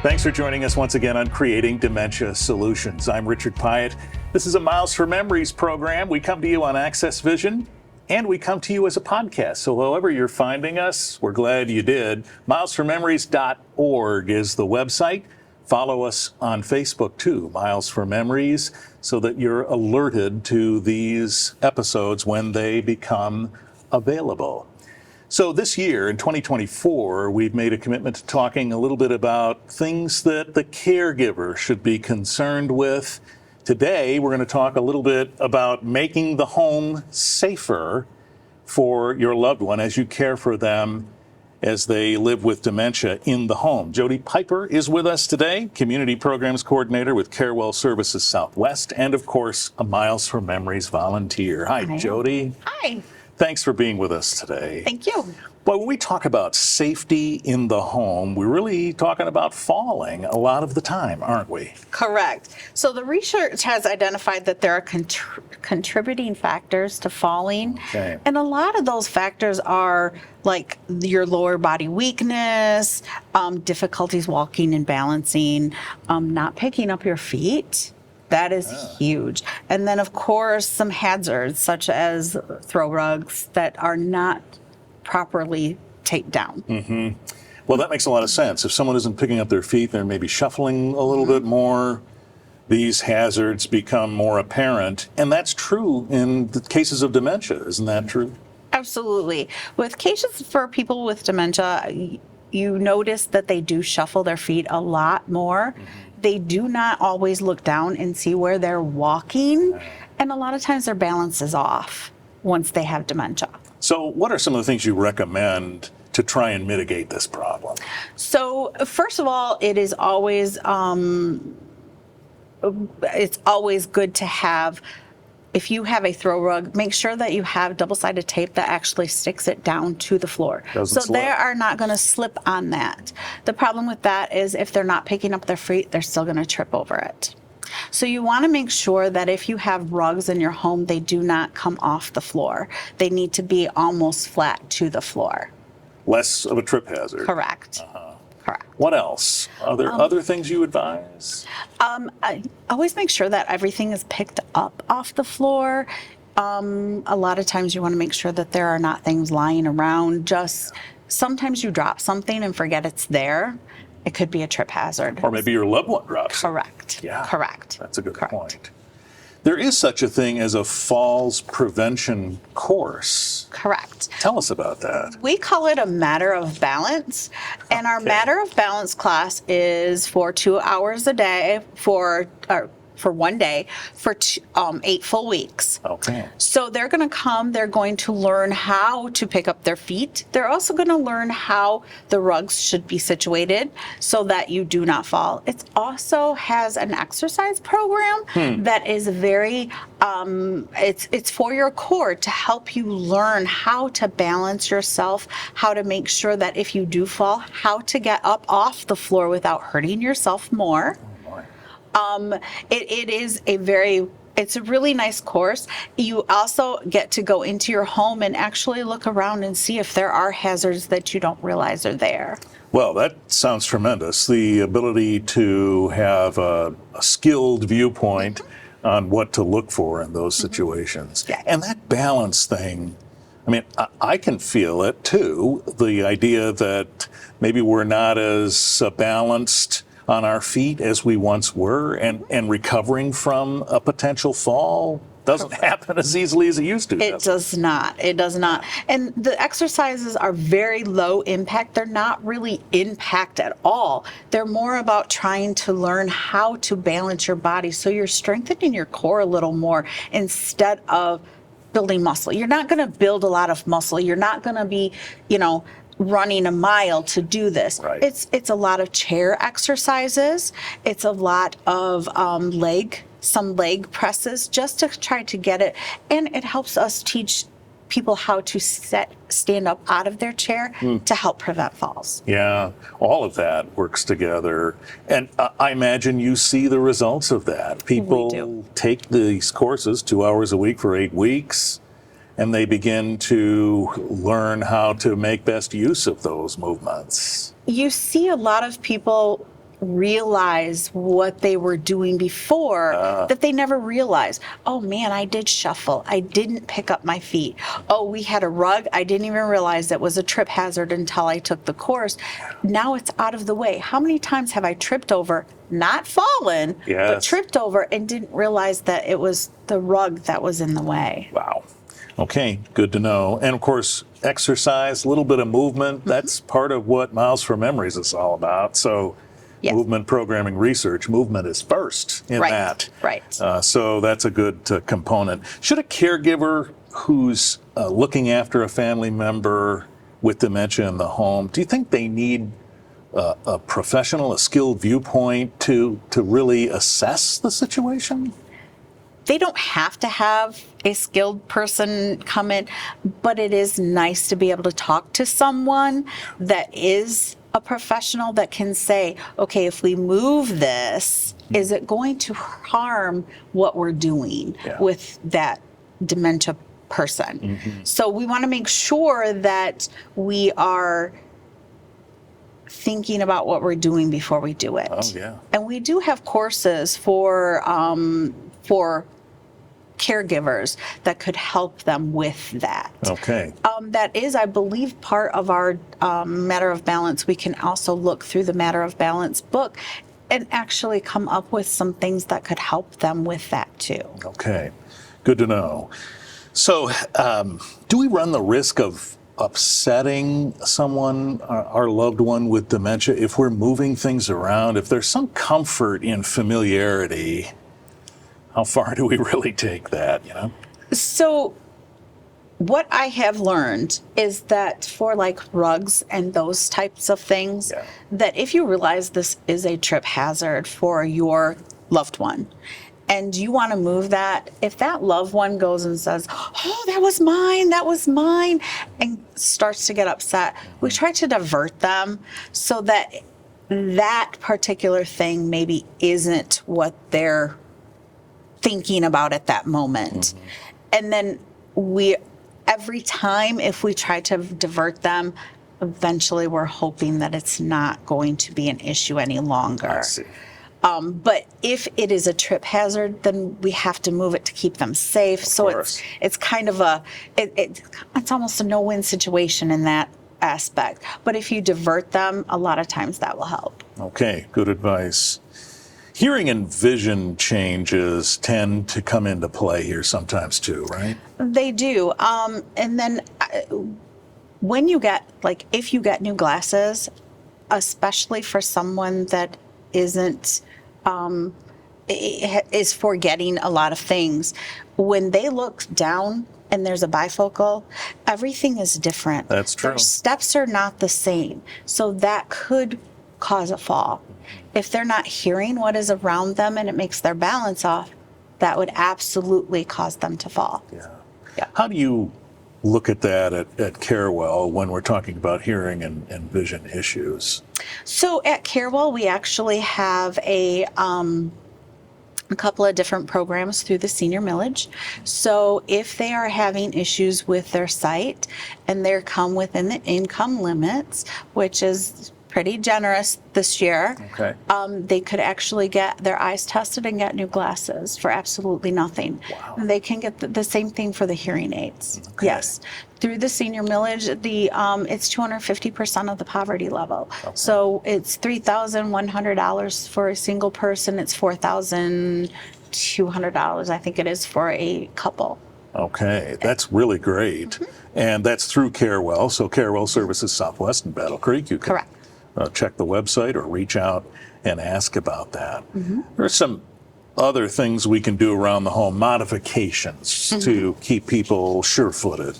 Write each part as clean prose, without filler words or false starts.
Thanks for joining us once again on Creating Dementia Solutions. I'm Richard Pyatt. This is a Miles for Memories program. We come to you on Access Vision, and we come to you as a podcast. So however you're finding us, we're glad you did. MilesForMemories.org is the website. Follow us on Facebook too, Miles for Memories, so that you're alerted to these episodes when they become available. So this year, in 2024, we've made a commitment to talking a little bit about things that the caregiver should be concerned with. Today, we're going to talk a little bit about making the home safer for your loved one as you care for them as they live with dementia in the home. Jody Piper is with us today, Community Programs Coordinator with Carewell Services Southwest, and of course, a Miles for Memories volunteer. Hi, Jody. Hi. Thanks for being with us today. Thank you. Well, when we talk about safety in the home, we're really talking about falling a lot of the time, aren't we? Correct. So the research has identified that there are contributing factors to falling. Okay. And a lot of those factors are like your lower body weakness, difficulties walking and balancing, not picking up your feet. That is huge. And then, of course, some hazards, such as throw rugs that are not properly taped down. Mm-hmm. Well, that makes a lot of sense. If someone isn't picking up their feet, they're maybe shuffling a little bit more. These hazards become more apparent. And that's true in the cases of dementia. Isn't that true? Absolutely. With cases for people with dementia, you notice that they do shuffle their feet a lot more. They do not always look down and see where they're walking. And a lot of times their balance is off once they have dementia. So what are some of the things you recommend to try and mitigate this problem? So first of all, it's always good to have, if you have a throw rug, make sure that you have double-sided tape that actually sticks it down to the floor. Doesn't slip. They are not going to slip on that. The problem with that is if they're not picking up their feet, they're still going to trip over it. So you want to make sure that if you have rugs in your home, they do not come off the floor. They need to be almost flat to the floor. Less of a trip hazard. Correct. Correct. What else? Are there other things you advise? I always make sure that everything is picked up off the floor. A lot of times you want to make sure that there are not things lying around. Just sometimes you drop something and forget it's there. It could be a trip hazard. Or maybe your loved one drops it. Correct. Yeah. Correct. That's a good Correct. point. There is such a thing as a falls prevention course. Correct. Tell us about that. We call it a matter of balance. And our matter of balance class is for 2 hours a day for 1 day for 8 full weeks. Okay. So they're going to come, they're going to learn how to pick up their feet. They're also going to learn how the rugs should be situated so that you do not fall. It also has an exercise program that is very, it's for your core to help you learn how to balance yourself, how to make sure that if you do fall, how to get up off the floor without hurting yourself more. It's a really nice course. You also get to go into your home and actually look around and see if there are hazards that you don't realize are there. Well, that sounds tremendous. The ability to have a skilled viewpoint on what to look for in those situations. Yeah. And that balance thing, I mean, I can feel it too. The idea that maybe we're not as balanced on our feet as we once were, and recovering from a potential fall doesn't happen as easily as it used to. It does not. It does not. And the exercises are very low impact. They're not really impact at all. They're more about trying to learn how to balance your body so you're strengthening your core a little more instead of building muscle. You're not going to build a lot of muscle. You're not going to be, running a mile to do this. Right. It's a lot of chair exercises. It's a lot of some leg presses just to try to get it. And it helps us teach people how to stand up out of their chair to help prevent falls. Yeah, all of that works together. And I imagine you see the results of that. People take these courses 2 hours a week for 8 weeks, and they begin to learn how to make best use of those movements. You see a lot of people realize what they were doing before that they never realized. Oh man, I did shuffle. I didn't pick up my feet. Oh, we had a rug. I didn't even realize it was a trip hazard until I took the course. Now it's out of the way. How many times have I tripped over, not fallen, but Yes. tripped over and didn't realize that it was the rug that was in the way? Wow. Okay, good to know. And of course, exercise, a little bit of movement, that's part of what Miles for Memories is all about. So Yes. movement programming research, movement is first in Right, that. right. So that's a good component. Should a caregiver who's looking after a family member with dementia in the home, do you think they need a professional, a skilled viewpoint to really assess the situation? They don't have to have a skilled person come in, but it is nice to be able to talk to someone that is a professional that can say, okay, if we move this, is it going to harm what we're doing with that dementia person? So we want to make sure that we are thinking about what we're doing before we do it. Oh, yeah. And we do have courses for caregivers that could help them with that. Okay. That is, I believe, part of our Matter of Balance. We can also look through the Matter of Balance book and actually come up with some things that could help them with that too. Okay, good to know. So, do we run the risk of upsetting someone, our loved one with dementia, if we're moving things around? If there's some comfort in familiarity, how far do we really take that, you know? So what I have learned is that for like rugs and those types of things, that if you realize this is a trip hazard for your loved one and you want to move that, if that loved one goes and says, oh, that was mine, and starts to get upset, we try to divert them so that that particular thing maybe isn't what they're thinking about at that moment. And then every time if we try to divert them, eventually we're hoping that it's not going to be an issue any longer. I see. But if it is a trip hazard, then we have to move it to keep them safe. So it's kind of it's almost a no-win situation in that aspect. But if you divert them, a lot of times that will help. Okay, good advice. Hearing and vision changes tend to come into play here sometimes too, right? They do. And then when you get, like, if you get new glasses, especially for someone that is forgetting a lot of things, when they look down and there's a bifocal, everything is different. That's true. Their steps are not the same. So that could cause a fall. If they're not hearing what is around them and it makes their balance off, that would absolutely cause them to fall. Yeah. How do you look at that at Carewell when we're talking about hearing and vision issues? So at Carewell, we actually have a couple of different programs through the senior millage. So if they are having issues with their sight and they're come within the income limits, which is pretty generous this year, they could actually get their eyes tested and get new glasses for absolutely nothing. Wow. And they can get the same thing for the hearing aids. Yes. Through the senior millage, it's 250% of the poverty level. So it's $3,100 for a single person. It's $4,200, I think it is, for a couple. Okay, that's really great. And that's through Carewell. So Carewell Services Southwest in Battle Creek. You can Correct. Check the website or reach out and ask about that. There are some other things we can do around the home, modifications to keep people sure-footed,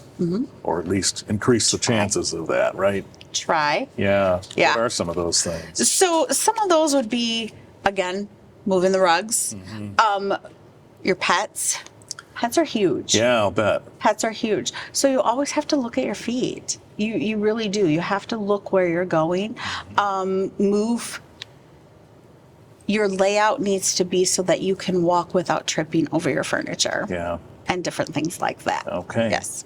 or at least increase the chances of that, right? Try. Yeah. Yeah. What are some of those things? So some of those would be, again, moving the rugs. Your pets. Pets are huge. Yeah, I'll bet. Pets are huge. So you always have to look at your feet. You really do. You have to look where you're going. Move. Your layout needs to be so that you can walk without tripping over your furniture. Yeah. And different things like that. Okay. Yes.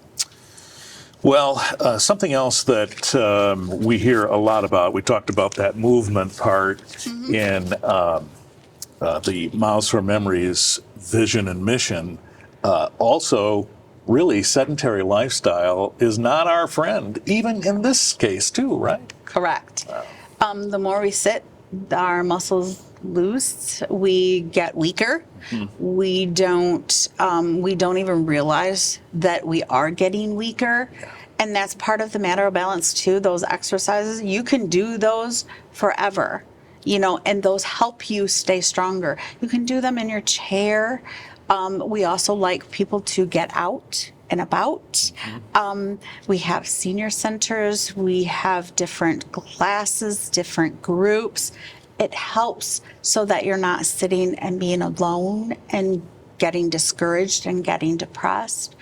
Well, something else that we hear a lot about, we talked about that movement part in the Miles for Memories vision and mission. Also, really, sedentary lifestyle is not our friend, even in this case too, right? Correct. The more we sit, our muscles loose. We get weaker. We don't even realize that we are getting weaker. And that's part of the matter of balance too. Those exercises, you can do those forever, and those help you stay stronger. You can do them in your chair. We also like people to get out and about. We have senior centers. We have different classes, different groups. It helps so that you're not sitting and being alone and getting discouraged and getting depressed.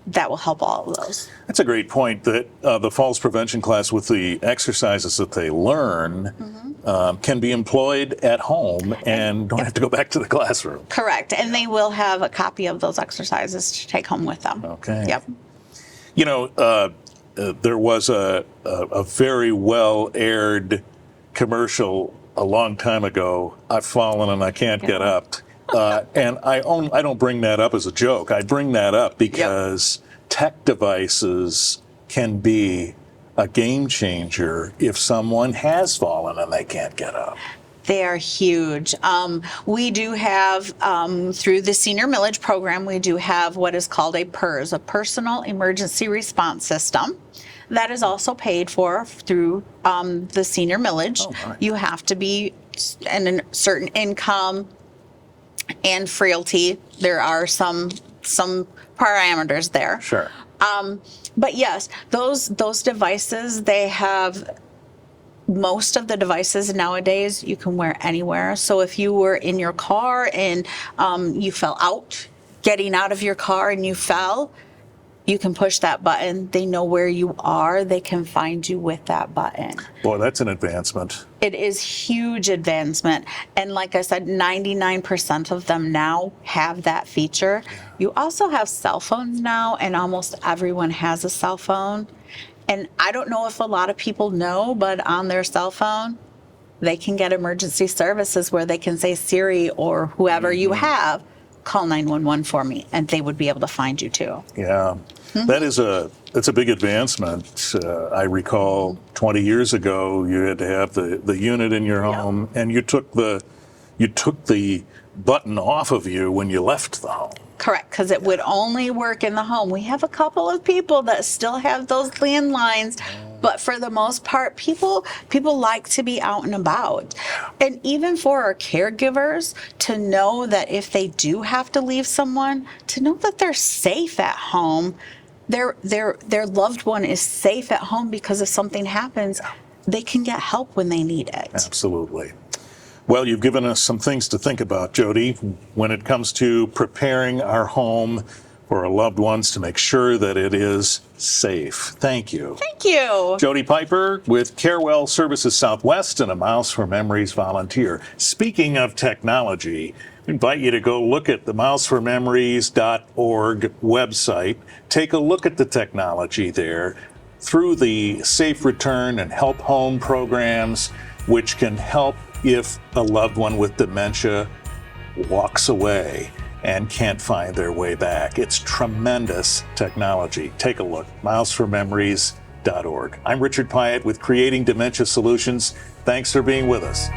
That will help all of those. That's a great point, that the falls prevention class with the exercises that they learn can be employed at home and don't have to go back to the classroom. Correct. And they will have a copy of those exercises to take home with them. Okay. Yep. There was a very well-aired commercial a long time ago. I've fallen and I can't get up. And I don't bring that up as a joke. I bring that up because tech devices can be a game changer if someone has fallen and they can't get up. They are huge. We do have, through the Senior Millage program, we do have what is called a PERS, a Personal Emergency Response System. That is also paid for through the Senior Millage. Oh, right. You have to be in a certain income and frailty. There are some parameters there. Sure. But yes, those devices, they have, most of the devices nowadays you can wear anywhere. So if you were in your car and you fell out, getting out of your car and you fell, you can push that button. They know where you are. They can find you with that button. Boy, that's an advancement. It is huge advancement. And like I said, 99% of them now have that feature. You also have cell phones now, and almost everyone has a cell phone. And I don't know if a lot of people know, but on their cell phone, they can get emergency services where they can say, Siri or whoever you have, call 911 for me, and they would be able to find you too. Yeah, that's a big advancement. I recall 20 years ago, you had to have the unit in your home, and you took the button off of you when you left the home. Correct, because it would only work in the home. We have a couple of people that still have those landlines, but for the most part, people like to be out and about. And even for our caregivers, to know that if they do have to leave someone, to know that they're safe at home, their loved one is safe at home, because if something happens, they can get help when they need it. Absolutely. Well, you've given us some things to think about, Jody, when it comes to preparing our home for our loved ones to make sure that it is safe. Thank you. Thank you. Jody Piper with Carewell Services Southwest and a Miles for Memories volunteer. Speaking of technology, I invite you to go look at the MilesForMemories.org website. Take a look at the technology there through the Safe Return and Help Home programs, which can help if a loved one with dementia walks away and can't find their way back. It's tremendous technology. Take a look, MilesForMemories.org. I'm Richard Pyatt with Creating Dementia Solutions. Thanks for being with us.